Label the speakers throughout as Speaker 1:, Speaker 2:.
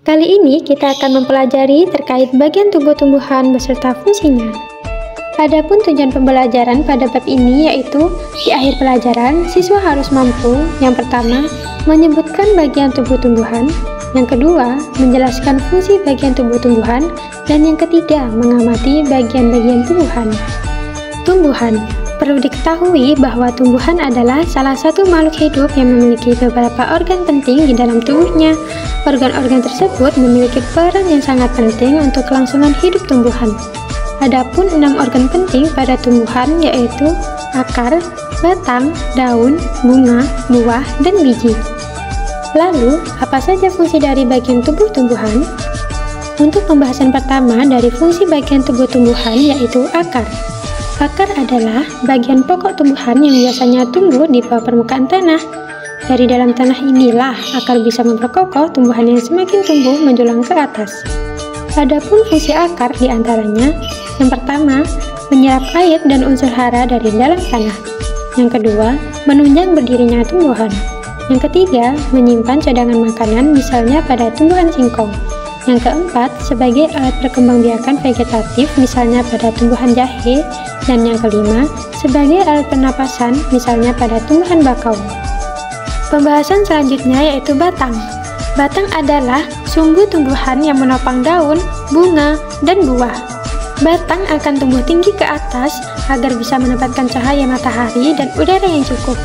Speaker 1: Kali ini kita akan mempelajari terkait bagian tubuh tumbuhan beserta fungsinya. Adapun tujuan pembelajaran pada bab ini yaitu di akhir pelajaran siswa harus mampu yang pertama menyebutkan bagian tubuh tumbuhan, yang kedua menjelaskan fungsi bagian tubuh tumbuhan, dan yang ketiga mengamati bagian-bagian tumbuhan. Tumbuhan. Perlu diketahui bahwa tumbuhan adalah salah satu makhluk hidup yang memiliki beberapa organ penting di dalam tubuhnya. Organ-organ tersebut memiliki peran yang sangat penting untuk kelangsungan hidup tumbuhan. Adapun 6 organ penting pada tumbuhan yaitu akar, batang, daun, bunga, buah, dan biji. Lalu, apa saja fungsi dari bagian tubuh tumbuhan? Untuk pembahasan pertama dari fungsi bagian tubuh tumbuhan yaitu akar. Akar adalah bagian pokok tumbuhan yang biasanya tumbuh di bawah permukaan tanah. Dari dalam tanah inilah akar bisa memperkokoh tumbuhan yang semakin tumbuh menjulang ke atas. Adapun fungsi akar diantaranya, yang pertama, menyerap air dan unsur hara dari dalam tanah. Yang kedua, menunjang berdirinya tumbuhan. Yang ketiga, menyimpan cadangan makanan misalnya pada tumbuhan singkong. Yang keempat, sebagai alat perkembangbiakan vegetatif misalnya pada tumbuhan jahe. Dan yang kelima, sebagai alat pernapasan misalnya pada tumbuhan bakau. Pembahasan selanjutnya yaitu batang. Batang adalah sumbu tumbuhan yang menopang daun, bunga, dan buah. Batang akan tumbuh tinggi ke atas agar bisa mendapatkan cahaya matahari dan udara yang cukup.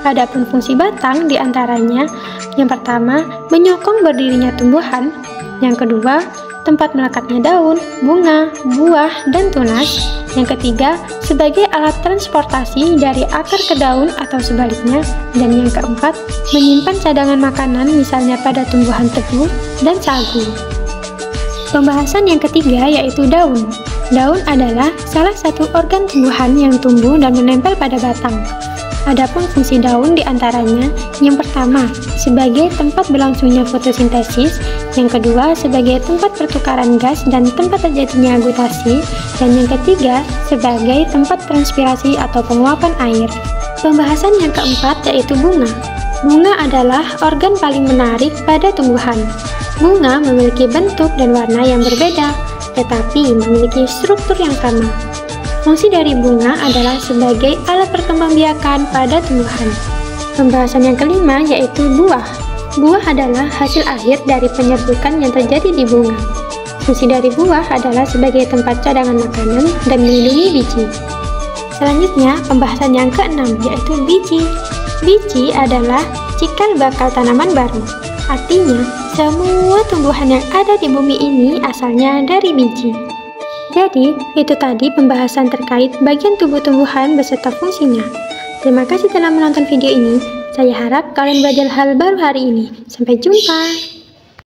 Speaker 1: Adapun fungsi batang diantaranya, yang pertama, menyokong berdirinya tumbuhan. Yang kedua, tempat melekatnya daun, bunga, buah, dan tunas. Yang ketiga, sebagai alat transportasi dari akar ke daun atau sebaliknya. Dan yang keempat, menyimpan cadangan makanan misalnya pada tumbuhan tebu dan sagu. Pembahasan yang ketiga yaitu daun. Daun adalah salah satu organ tumbuhan yang tumbuh dan menempel pada batang. Adapun fungsi daun diantaranya, yang pertama, sebagai tempat berlangsungnya fotosintesis, yang kedua, sebagai tempat pertukaran gas dan tempat terjadinya gutasi, dan yang ketiga, sebagai tempat transpirasi atau penguapan air. Pembahasan yang keempat yaitu bunga. Bunga adalah organ paling menarik pada tumbuhan. Bunga memiliki bentuk dan warna yang berbeda, tetapi memiliki struktur yang sama. Fungsi dari bunga adalah sebagai alat perkembangbiakan pada tumbuhan. Pembahasan yang kelima yaitu buah. Buah adalah hasil akhir dari penyerbukan yang terjadi di bunga. Fungsi dari buah adalah sebagai tempat cadangan makanan dan melindungi biji. Selanjutnya, pembahasan yang keenam yaitu biji. Biji adalah cikal bakal tanaman baru. Artinya, semua tumbuhan yang ada di bumi ini asalnya dari biji. Jadi, itu tadi pembahasan terkait bagian tubuh tumbuhan beserta fungsinya. Terima kasih telah menonton video ini. Saya harap kalian belajar hal baru hari ini. Sampai jumpa!